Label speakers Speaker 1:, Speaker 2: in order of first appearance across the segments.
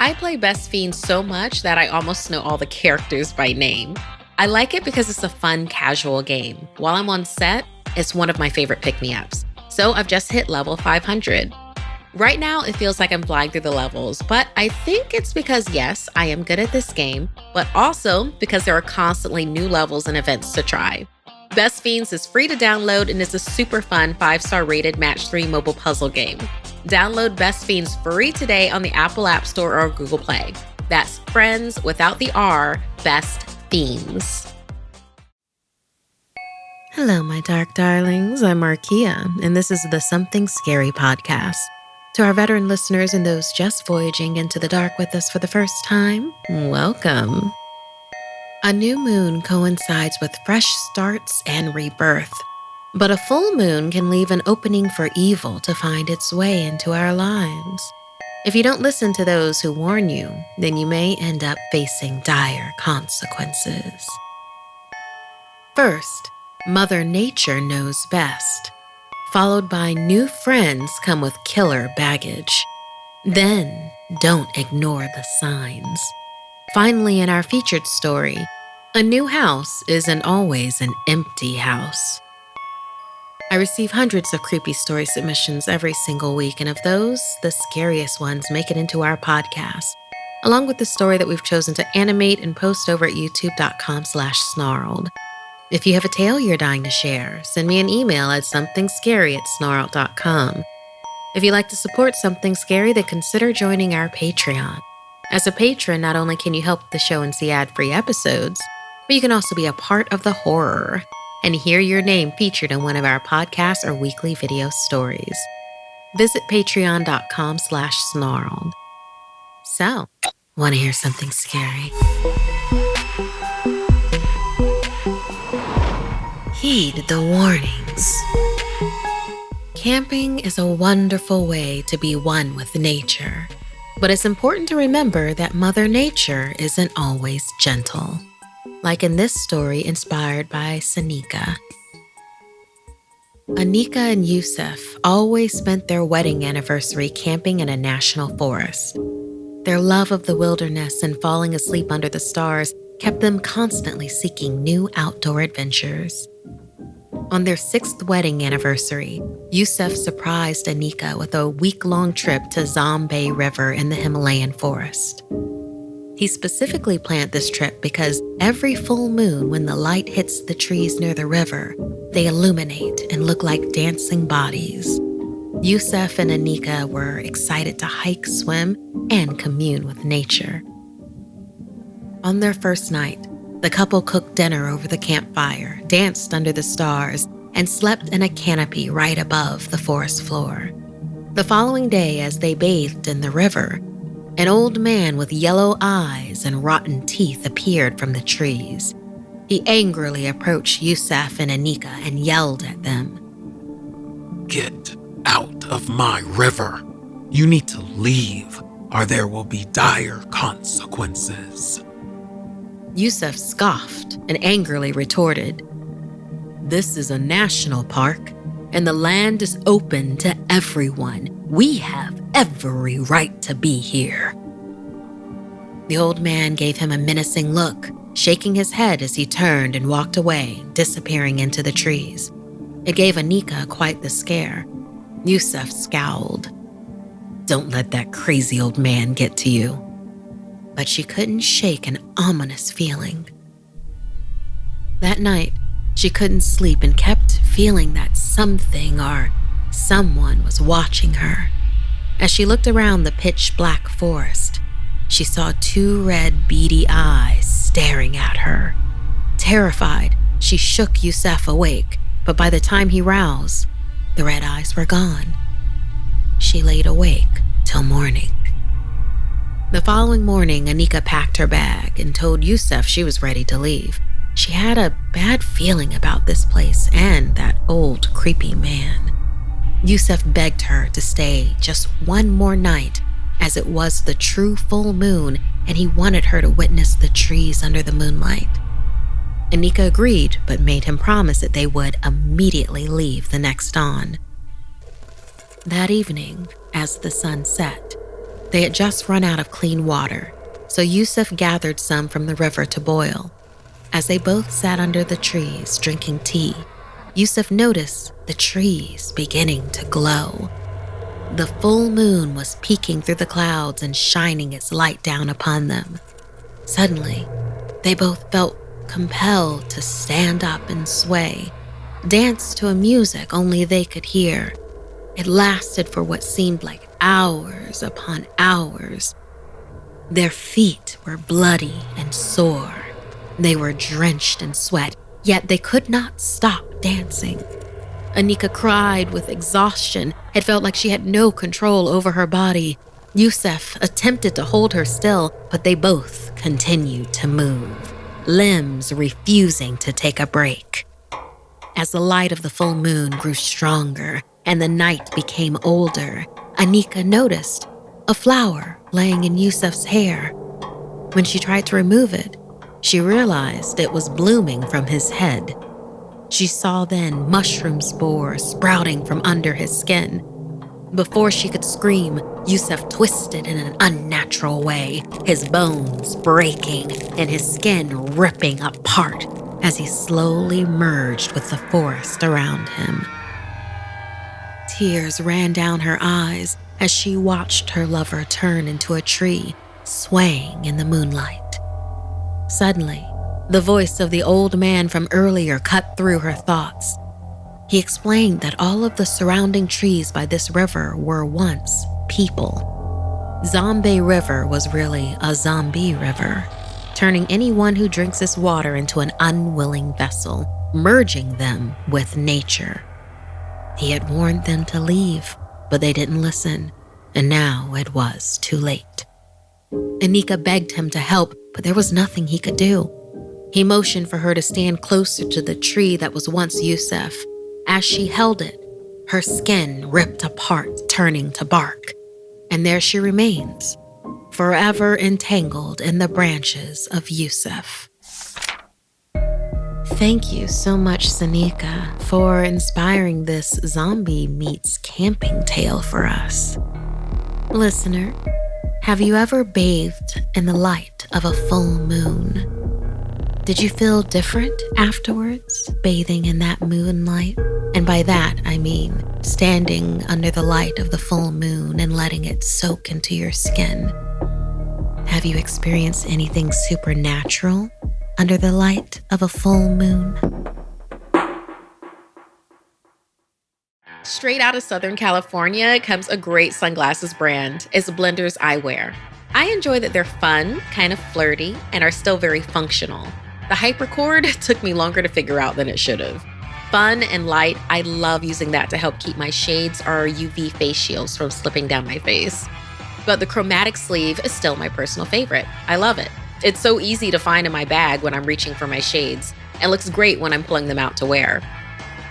Speaker 1: I play Best Fiends so much that I almost know all the characters by name. I like it because it's a fun, casual game. While I'm on set, it's one of my favorite pick-me-ups. So I've just hit level 500. Right now, it feels like I'm flying through the levels, but I think it's because, yes, I am good at this game, but also because there are constantly new levels and events to try. Best Fiends is free to download and is a super fun 5-star rated match 3 mobile puzzle game. Download Best Fiends free today on the Apple App Store or Google Play. That's friends without the R, Best Fiends. Hello, my dark darlings. I'm Markia, and this is the Something Scary podcast. To our veteran listeners and those just voyaging into the dark with us for the first time, welcome. A new moon coincides with fresh starts and rebirth, but a full moon can leave an opening for evil to find its way into our lives. If you don't listen to those who warn you, then you may end up facing dire consequences. First, Mother Nature knows best, followed by new friends come with killer baggage. Then, don't ignore the signs. Finally, in our featured story, a new house isn't always an empty house. I receive hundreds of creepy story submissions every single week, and of those, the scariest ones make it into our podcast, along with the story that we've chosen to animate and post over at youtube.com/snarled. If you have a tale you're dying to share, send me an email at somethingscary@snarled.com. If you'd like to support Something Scary, then consider joining our Patreon. As a patron, not only can you help the show and see ad-free episodes, but you can also be a part of the horror and hear your name featured in one of our podcasts or weekly video stories. Visit patreon.com/snarled. So, want to hear something scary? Heed the warnings. Camping is a wonderful way to be one with nature, but it's important to remember that Mother Nature isn't always gentle. Like in this story inspired by Sanika. Anika and Yusuf always spent their wedding anniversary camping in a national forest. Their love of the wilderness and falling asleep under the stars kept them constantly seeking new outdoor adventures. On their 6th wedding anniversary, Yusuf surprised Anika with a week-long trip to Zombie River in the Himalayan forest. He specifically planned this trip because every full moon when the light hits the trees near the river, they illuminate and look like dancing bodies. Yusuf and Anika were excited to hike, swim, and commune with nature. On their first night, the couple cooked dinner over the campfire, danced under the stars, and slept in a canopy right above the forest floor. The following day, as they bathed in the river, an old man with yellow eyes and rotten teeth appeared from the trees. He angrily approached Yusuf and Anika and yelled at them.
Speaker 2: "Get out of my river. You need to leave, or there will be dire consequences."
Speaker 1: Yusuf scoffed and angrily retorted, "This is a national park, and the land is open to everyone. We have every right to be here." The old man gave him a menacing look, shaking his head as he turned and walked away, disappearing into the trees. It gave Anika quite the scare. Yusuf scowled. "Don't let that crazy old man get to you." But she couldn't shake an ominous feeling. That night, she couldn't sleep and kept feeling that something or someone was watching her. As she looked around the pitch-black forest, she saw 2 red, beady eyes staring at her. Terrified, she shook Yusuf awake, but by the time he roused, the red eyes were gone. She laid awake till morning. The following morning, Anika packed her bag and told Yusuf she was ready to leave. She had a bad feeling about this place and that old, creepy man. Yusuf begged her to stay just one more night, as it was the true full moon and he wanted her to witness the trees under the moonlight. Anika agreed, but made him promise that they would immediately leave the next dawn. That evening, as the sun set, They had just run out of clean water, so Yusuf gathered some from the river to boil. As they both sat under the trees drinking tea, Yusuf noticed the trees beginning to glow. The full moon was peeking through the clouds and shining its light down upon them. Suddenly, they both felt compelled to stand up and sway, dance to a music only they could hear. It lasted for what seemed like hours upon hours. Their feet were bloody and sore. They were drenched in sweat, yet they could not stop dancing. Anika cried with exhaustion. It felt like she had no control over her body. Yusuf attempted to hold her still, but they both continued to move, limbs refusing to take a break. As the light of the full moon grew stronger and the night became older, Anika noticed a flower laying in Yusuf's hair. When she tried to remove it, she realized it was blooming from his head. She saw then mushroom spores sprouting from under his skin. Before she could scream, Yusuf twisted in an unnatural way, his bones breaking and his skin ripping apart as he slowly merged with the forest around him. Tears ran down her eyes as she watched her lover turn into a tree, swaying in the moonlight. Suddenly, the voice of the old man from earlier cut through her thoughts. He explained that all of the surrounding trees by this river were once people. Zombie River was really a zombie river, turning anyone who drinks this water into an unwilling vessel, merging them with nature. He had warned them to leave, but they didn't listen, and now it was too late. Anika begged him to help, but there was nothing he could do. He motioned for her to stand closer to the tree that was once Yusuf. As she held it, her skin ripped apart, turning to bark. And there she remains, forever entangled in the branches of Yusuf. Thank you so much, Sanika, for inspiring this zombie meets camping tale for us. Listener, have you ever bathed in the light of a full moon? Did you feel different afterwards, bathing in that moonlight? And by that, I mean standing under the light of the full moon and letting it soak into your skin. Have you experienced anything supernatural under the light of a full moon?
Speaker 3: Straight out of Southern California comes a great sunglasses brand. It's Blenders Eyewear. I enjoy that they're fun, kind of flirty, and are still very functional. The hypercord took me longer to figure out than it should have. Fun and light, I love using that to help keep my shades or UV face shields from slipping down my face. But the chromatic sleeve is still my personal favorite. I love it. It's so easy to find in my bag when I'm reaching for my shades, and looks great when I'm pulling them out to wear.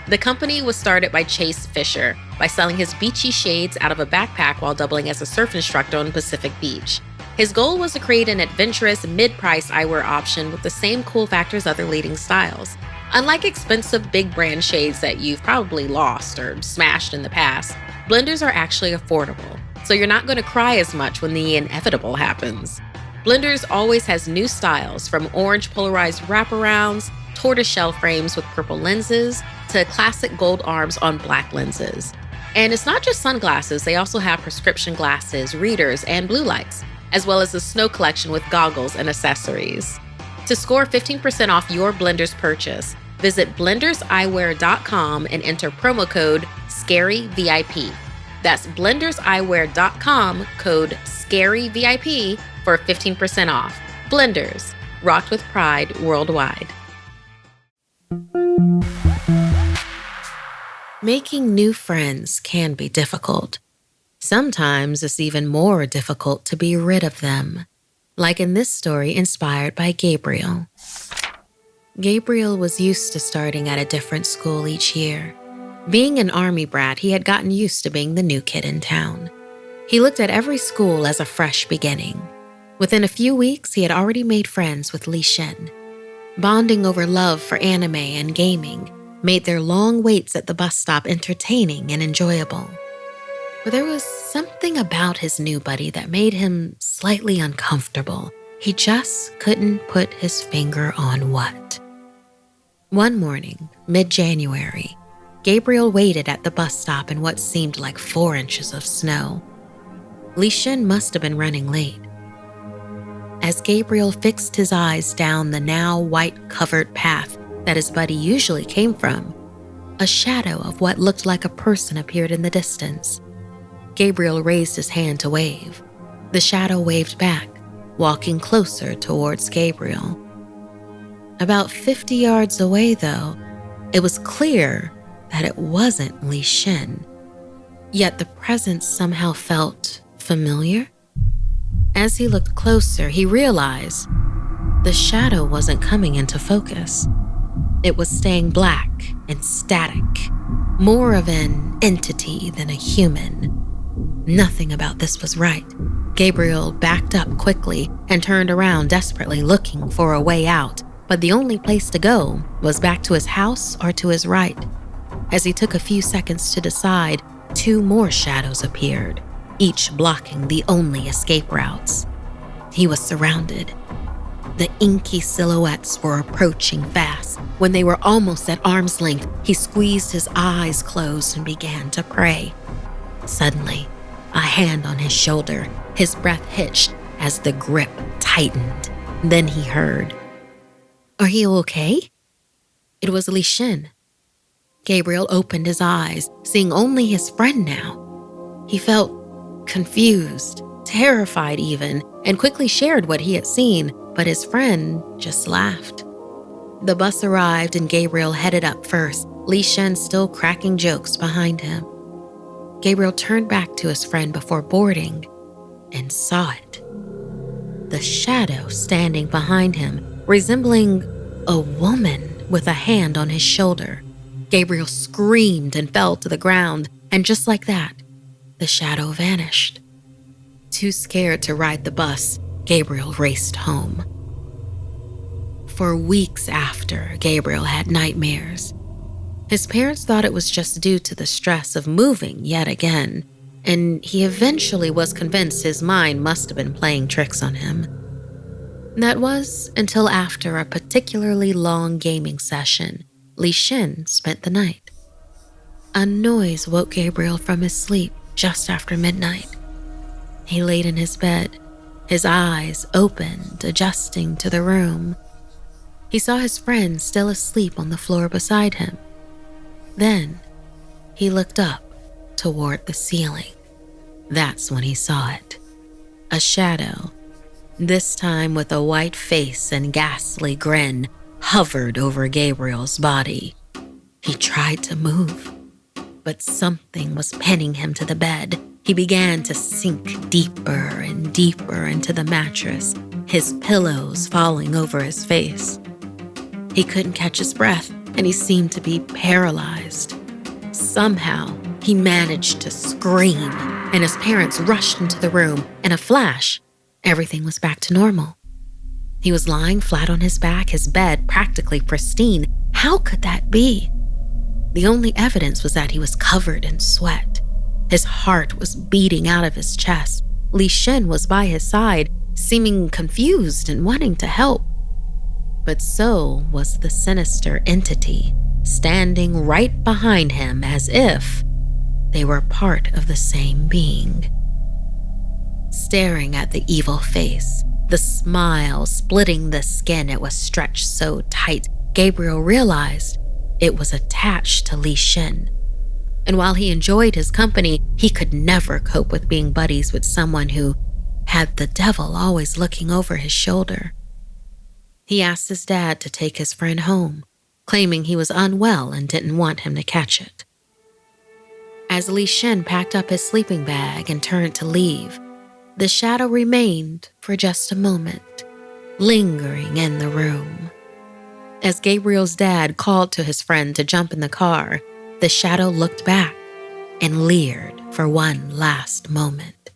Speaker 3: The company was started by Chase Fisher by selling his beachy shades out of a backpack while doubling as a surf instructor on Pacific Beach. His goal was to create an adventurous, mid-price eyewear option with the same cool factors other leading styles. Unlike expensive big brand shades that you've probably lost or smashed in the past, Blenders are actually affordable, so you're not going to cry as much when the inevitable happens. Blenders always has new styles, from orange polarized wraparounds, tortoiseshell frames with purple lenses, to classic gold arms on black lenses. And it's not just sunglasses, they also have prescription glasses, readers, and blue lights, as well as the snow collection with goggles and accessories. To score 15% off your Blenders purchase, visit blenderseyewear.com and enter promo code SCARYVIP. That's blenderseyewear.com, code SCARYVIP for 15% off. Blenders, rocked with pride worldwide.
Speaker 1: Making new friends can be difficult. Sometimes it's even more difficult to be rid of them, like in this story inspired by Gabriel. Gabriel was used to starting at a different school each year. Being an army brat, he had gotten used to being the new kid in town. He looked at every school as a fresh beginning. Within a few weeks, he had already made friends with Li Shen. Bonding over love for anime and gaming made their long waits at the bus stop entertaining and enjoyable. But there was something about his new buddy that made him slightly uncomfortable. He just couldn't put his finger on what. One morning, mid-January, Gabriel waited at the bus stop in what seemed like 4 inches of snow. Li Shin must have been running late. As Gabriel fixed his eyes down the now white-covered path that his buddy usually came from, a shadow of what looked like a person appeared in the distance. Gabriel raised his hand to wave. The shadow waved back, walking closer towards Gabriel. About 50 yards away, though, it was clear that it wasn't Li Shin. Yet the presence somehow felt familiar. As he looked closer, he realized the shadow wasn't coming into focus. It was staying black and static, more of an entity than a human. Nothing about this was right. Gabriel backed up quickly and turned around desperately looking for a way out, but the only place to go was back to his house or to his right. As he took a few seconds to decide, 2 more shadows appeared, each blocking the only escape routes. He was surrounded. The inky silhouettes were approaching fast. When they were almost at arm's length, he squeezed his eyes closed and began to pray. Suddenly, a hand on his shoulder, his breath hitched as the grip tightened. Then he heard, "Are you okay?" It was Li Shin. Gabriel opened his eyes, seeing only his friend now. He felt confused, terrified even, and quickly shared what he had seen, but his friend just laughed. The bus arrived and Gabriel headed up first, Li Shin still cracking jokes behind him. Gabriel turned back to his friend before boarding and saw it. The shadow standing behind him, resembling a woman with a hand on his shoulder. Gabriel screamed and fell to the ground, and just like that, the shadow vanished. Too scared to ride the bus, Gabriel raced home. For weeks after, Gabriel had nightmares. His parents thought it was just due to the stress of moving yet again, and he eventually was convinced his mind must have been playing tricks on him. That was until after a particularly long gaming session, Li Shin spent the night. A noise woke Gabriel from his sleep just after midnight. He laid in his bed, his eyes opened, adjusting to the room. He saw his friend still asleep on the floor beside him. Then, he looked up toward the ceiling. That's when he saw it. A shadow, this time with a white face and ghastly grin, hovered over Gabriel's body. He tried to move, but something was pinning him to the bed. He began to sink deeper and deeper into the mattress, his pillows falling over his face. He couldn't catch his breath, and he seemed to be paralyzed. Somehow, he managed to scream, and his parents rushed into the room. In a flash, everything was back to normal. He was lying flat on his back, his bed practically pristine. How could that be? The only evidence was that he was covered in sweat. His heart was beating out of his chest. Li Shin was by his side, seeming confused and wanting to help. But so was the sinister entity, standing right behind him as if they were part of the same being. Staring at the evil face, the smile splitting the skin, it was stretched so tight, Gabriel realized it was attached to Li Shin. And while he enjoyed his company, he could never cope with being buddies with someone who had the devil always looking over his shoulder. He asked his dad to take his friend home, claiming he was unwell and didn't want him to catch it. As Li Shin packed up his sleeping bag and turned to leave, the shadow remained for just a moment, lingering in the room. As Gabriel's dad called to his friend to jump in the car, the shadow looked back and leered for one last moment.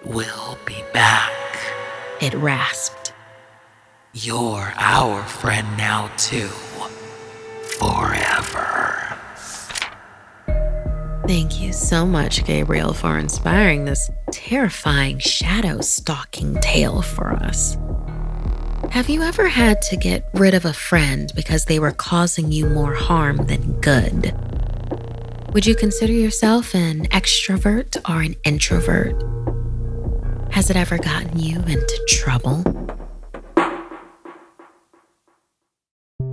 Speaker 2: "We'll be back,"
Speaker 1: it rasped.
Speaker 2: "You're our friend now too. Forever."
Speaker 1: Thank you so much, Gabriel, for inspiring this terrifying shadow stalking tale for us. Have you ever had to get rid of a friend because they were causing you more harm than good? Would you consider yourself an extrovert or an introvert? Has it ever gotten you into trouble?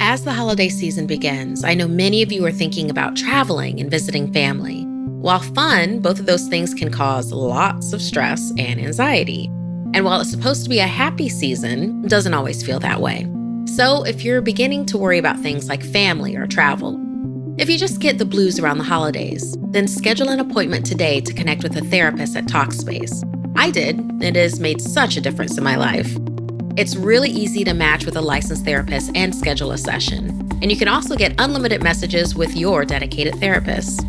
Speaker 3: As the holiday season begins, I know many of you are thinking about traveling and visiting family. While fun, both of those things can cause lots of stress and anxiety. And while it's supposed to be a happy season, it doesn't always feel that way. So if you're beginning to worry about things like family or travel, if you just get the blues around the holidays, then schedule an appointment today to connect with a therapist at Talkspace. I did. It has made such a difference in my life. It's really easy to match with a licensed therapist and schedule a session. And you can also get unlimited messages with your dedicated therapist.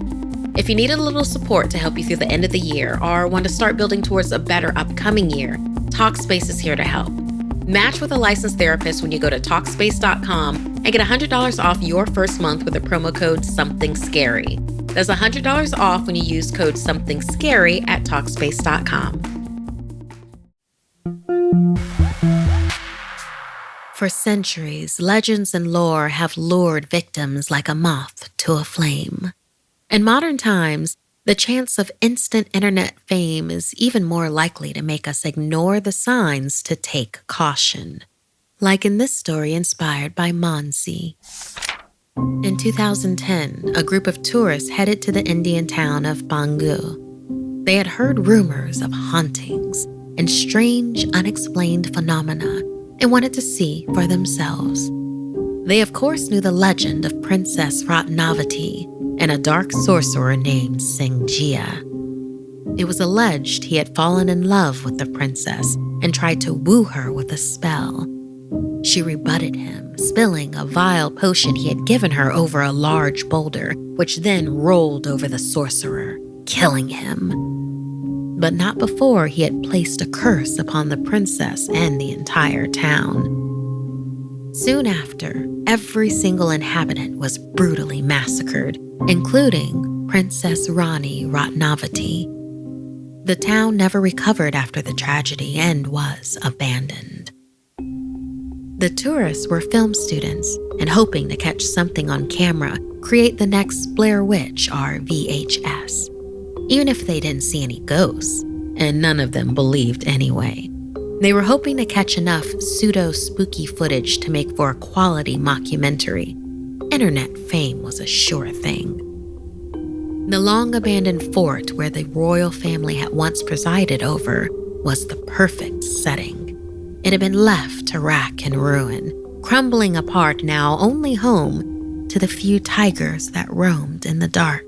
Speaker 3: If you need a little support to help you through the end of the year or want to start building towards a better upcoming year, Talkspace is here to help. Match with a licensed therapist when you go to Talkspace.com and get $100 off your first month with the promo code SomethingScary. That's $100 off when you use code SomethingScary at Talkspace.com.
Speaker 1: For centuries, legends and lore have lured victims like a moth to a flame. In modern times, the chance of instant internet fame is even more likely to make us ignore the signs to take caution. Like in this story inspired by Maansi. In 2010, a group of tourists headed to the Indian town of Bhangarh. They had heard rumors of hauntings and strange, unexplained phenomena and wanted to see for themselves. They, of course, knew the legend of Princess Ratnavati and a dark sorcerer named Singjia. It was alleged he had fallen in love with the princess and tried to woo her with a spell. She rebutted him, spilling a vile potion he had given her over a large boulder, which then rolled over the sorcerer, killing him. But not before he had placed a curse upon the princess and the entire town. Soon after, every single inhabitant was brutally massacred, including Princess Rani Ratnavati. The town never recovered after the tragedy and was abandoned. The tourists were film students and hoping to catch something on camera, create the next Blair Witch or VHS. Even if they didn't see any ghosts, and none of them believed anyway. They were hoping to catch enough pseudo-spooky footage to make for a quality mockumentary. Internet fame was a sure thing. The long-abandoned fort where the royal family had once presided over was the perfect setting. It had been left to rack and ruin, crumbling apart now only home to the few tigers that roamed in the dark.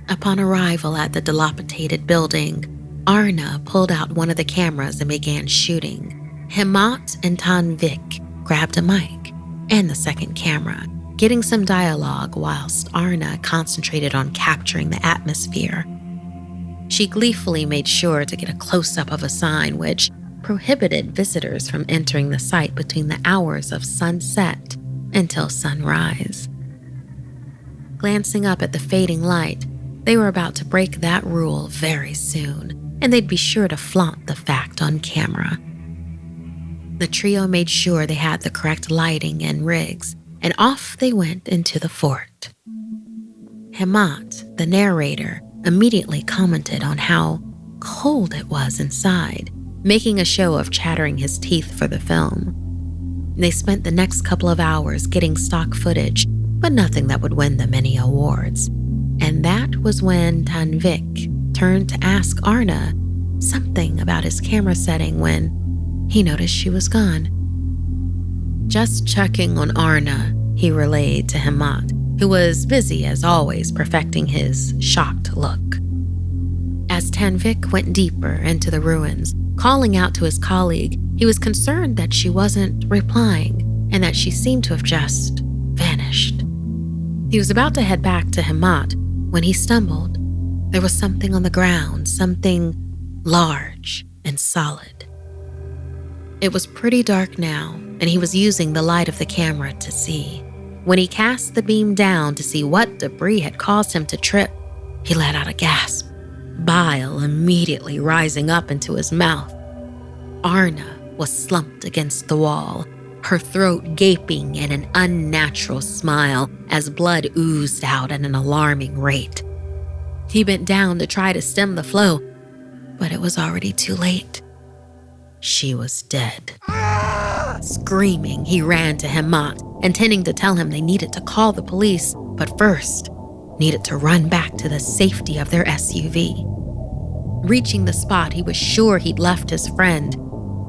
Speaker 1: Upon arrival at the dilapidated building, Arna pulled out one of the cameras and began shooting. Hemant and Tanvik grabbed a mic and the second camera, getting some dialogue whilst Arna concentrated on capturing the atmosphere. She gleefully made sure to get a close-up of a sign which prohibited visitors from entering the site between the hours of sunset until sunrise. Glancing up at the fading light, they were about to break that rule very soon, and they'd be sure to flaunt the fact on camera. The trio made sure they had the correct lighting and rigs, and off they went into the fort. Hemant, the narrator, immediately commented on how cold it was inside, making a show of chattering his teeth for the film. They spent the next couple of hours getting stock footage, but nothing that would win them any awards. And that was when Tanvik turned to ask Arna something about his camera setting when he noticed she was gone. Just checking on Arna, he relayed to Hemant, who was busy as always perfecting his shocked look. As Tanvik went deeper into the ruins, calling out to his colleague, he was concerned that she wasn't replying and that she seemed to have just vanished. He was about to head back to Hemant when he stumbled. There was something on the ground, something large and solid. It was pretty dark now, and he was using the light of the camera to see. When he cast the beam down to see what debris had caused him to trip, He let out a gasp, bile immediately rising up into his mouth. Arna was slumped against the wall, her throat gaping in an unnatural smile as blood oozed out at an alarming rate. He bent down to try to stem the flow, but it was already too late. She was dead. Screaming, he ran to Hemant, intending to tell him they needed to call the police, but first needed to run back to the safety of their SUV. Reaching the spot he was sure he'd left his friend,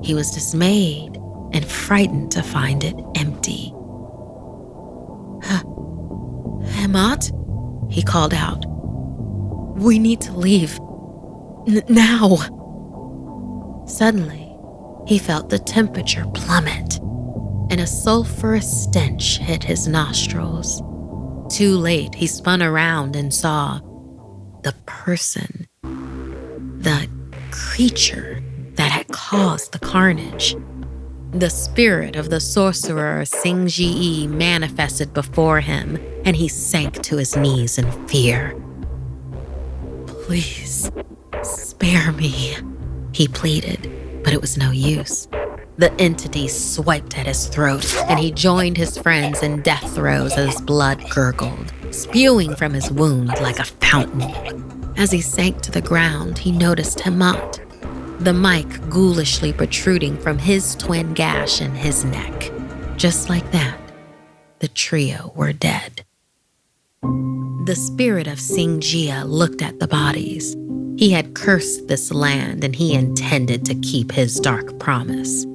Speaker 1: he was dismayed and frightened to find it empty. Hemant? He called out. We need to leave. Now. Suddenly, he felt the temperature plummet, and a sulfurous stench hit his nostrils. Too late, he spun around and saw the person, the creature that had caused the carnage. The spirit of the sorcerer Singji manifested before him, and he sank to his knees in fear. Please, spare me, he pleaded, but it was no use. The entity swiped at his throat, and he joined his friends in death throes as blood gurgled, spewing from his wound like a fountain. As he sank to the ground, he noticed Hemant, the mic ghoulishly protruding from his twin gash in his neck. Just like that, the trio were dead. The spirit of Singjia looked at the bodies. He had cursed this land, and he intended to keep his dark promise.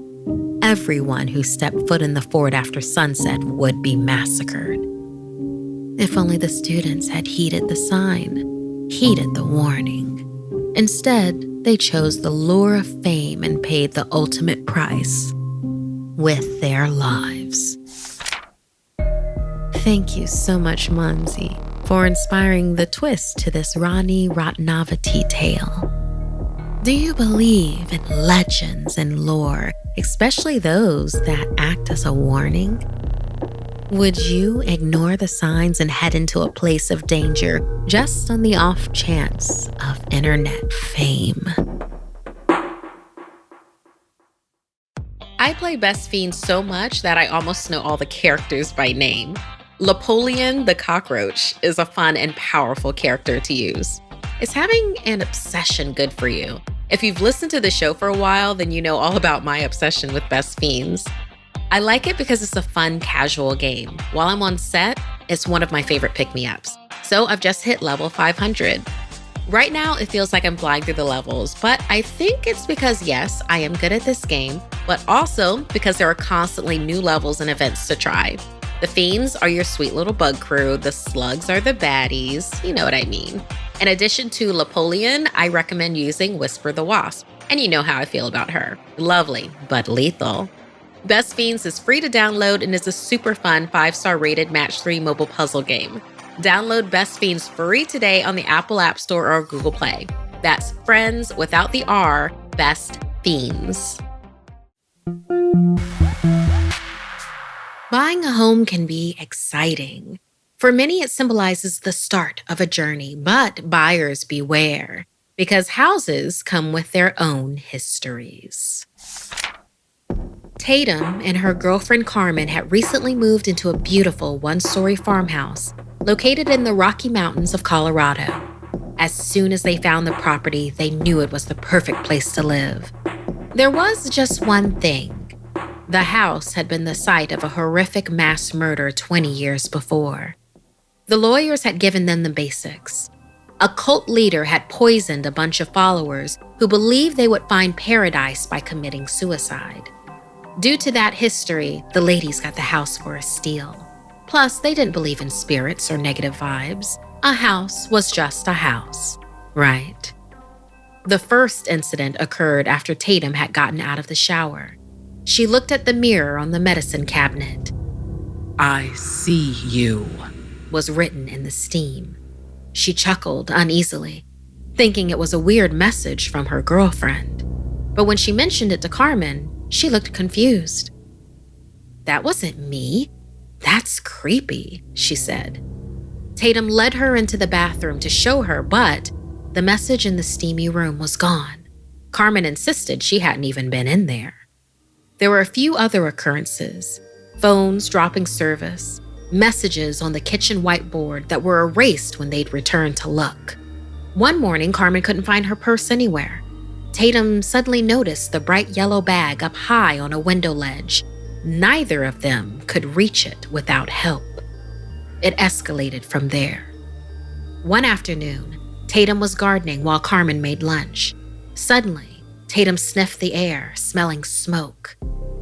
Speaker 1: Everyone who stepped foot in the fort after sunset would be massacred. If only the students had heeded the sign, heeded the warning. Instead, they chose the lure of fame and paid the ultimate price with their lives. Thank you so much, Maansi, for inspiring the twist to this Rani Ratnavati tale. Do you believe in legends and lore, especially those that act as a warning? Would you ignore the signs and head into a place of danger just on the off chance of internet fame?
Speaker 3: I play Best Fiends so much that I almost know all the characters by name. Napoleon the Cockroach is a fun and powerful character to use. Is having an obsession good for you? If you've listened to the show for a while, then you know all about my obsession with Best Fiends. I like it because it's a fun, casual game. While I'm on set, it's one of my favorite pick-me-ups. So I've just hit level 500. Right now, it feels like I'm flying through the levels, but I think it's because, yes, I am good at this game, but also because there are constantly new levels and events to try. The Fiends are your sweet little bug crew. The Slugs are the baddies. You know what I mean. In addition to Napoleon, I recommend using Whisper the Wasp. And you know how I feel about her. Lovely, but lethal. Best Fiends is free to download and is a super fun 5-star rated match 3 mobile puzzle game. Download Best Fiends free today on the Apple App Store or Google Play. That's friends without the R, Best Fiends. Buying a home can be exciting. For many, it symbolizes the start of a journey, but buyers beware, because houses come with their own histories. Tatum and her girlfriend Carmen had recently moved into a beautiful one-story farmhouse located in the Rocky Mountains of Colorado. As soon as they found the property, they knew it was the perfect place to live. There was just one thing. The house had been the site of a horrific mass murder 20 years before. The lawyers had given them the basics. A cult leader had poisoned a bunch of followers who believed they would find paradise by committing suicide. Due to that history, the ladies got the house for a steal. Plus, they didn't believe in spirits or negative vibes. A house was just a house, right? The first incident occurred after Tatum had gotten out of the shower. She looked at the mirror on the medicine cabinet.
Speaker 2: I see you,
Speaker 1: was written in the steam. She chuckled uneasily, thinking it was a weird message from her girlfriend. But when she mentioned it to Carmen, she looked confused. That wasn't me. That's creepy, she said. Tatum led her into the bathroom to show her, but the message in the steamy room was gone. Carmen insisted she hadn't even been in there. There were a few other occurrences: phones dropping service, messages on the kitchen whiteboard that were erased when they'd returned to look. One morning, Carmen couldn't find her purse anywhere. Tatum suddenly noticed the bright yellow bag up high on a window ledge. Neither of them could reach it without help. It escalated from there. One afternoon, Tatum was gardening while Carmen made lunch. Suddenly, Tatum sniffed the air, smelling smoke.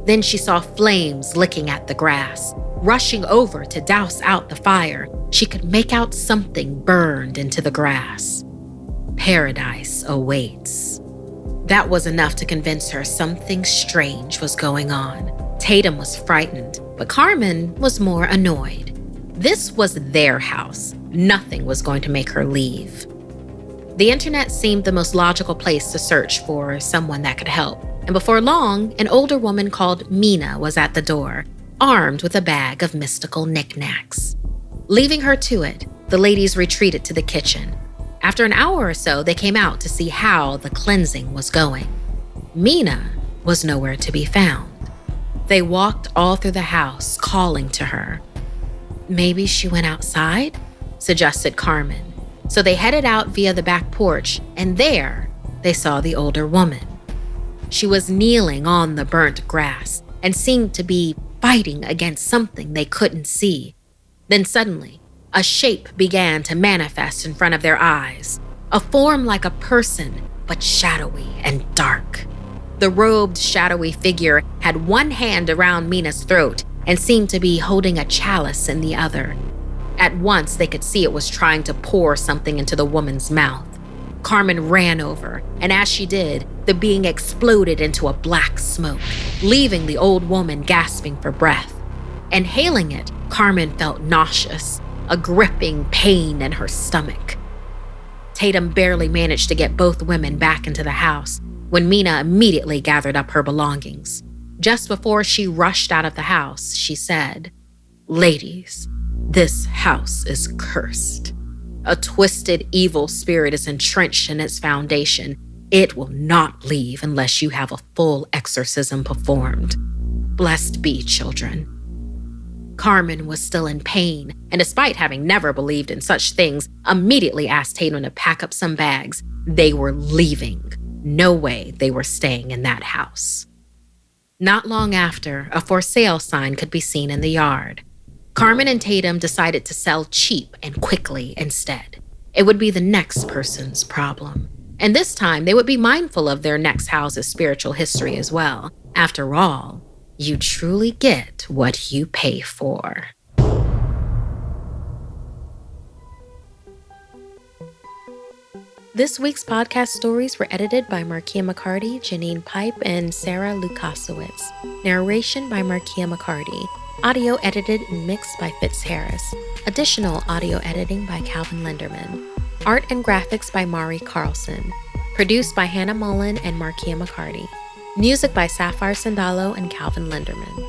Speaker 1: Then she saw flames licking at the grass. Rushing over to douse out the fire, she could make out something burned into the grass. Paradise awaits. That was enough to convince her something strange was going on. Tatum was frightened, but Carmen was more annoyed. This was their house. Nothing was going to make her leave. The internet seemed the most logical place to search for someone that could help. And before long, an older woman called Mina was at the door, armed with a bag of mystical knickknacks. Leaving her to it, the ladies retreated to the kitchen. After an hour or so, they came out to see how the cleansing was going. Mina was nowhere to be found. They walked all through the house, calling to her. Maybe she went outside, suggested Carmen. So they headed out via the back porch, and there they saw the older woman. She was kneeling on the burnt grass and seemed to be fighting against something they couldn't see. Then suddenly, a shape began to manifest in front of their eyes, a form like a person, but shadowy and dark. The robed, shadowy figure had one hand around Mina's throat and seemed to be holding a chalice in the other. At once, they could see it was trying to pour something into the woman's mouth. Carmen ran over, and as she did, the being exploded into a black smoke, leaving the old woman gasping for breath. Inhaling it, Carmen felt nauseous, a gripping pain in her stomach. Tatum barely managed to get both women back into the house when Mina immediately gathered up her belongings. Just before she rushed out of the house, she said, "Ladies, this house is cursed. A twisted, evil spirit is entrenched in its foundation. It will not leave unless you have a full exorcism performed. Blessed be, children." Carmen was still in pain, and despite having never believed in such things, immediately asked Tatum to pack up some bags. They were leaving. No way they were staying in that house. Not long after, a for sale sign could be seen in the yard. Carmen and Tatum decided to sell cheap and quickly instead. It would be the next person's problem. And this time, they would be mindful of their next house's spiritual history as well. After all, you truly get what you pay for. This week's podcast stories were edited by Markia McCarty, Janine Pipe, and Sarah Lukasiewicz. Narration by Markia McCarty. Audio edited and mixed by Fitz Harris. Additional audio editing by Calvin Linderman. Art and graphics by Mari Carlson. Produced by Hannah Mullen and Markia McCarty. Music by Sapphire Sandalo and Calvin Linderman.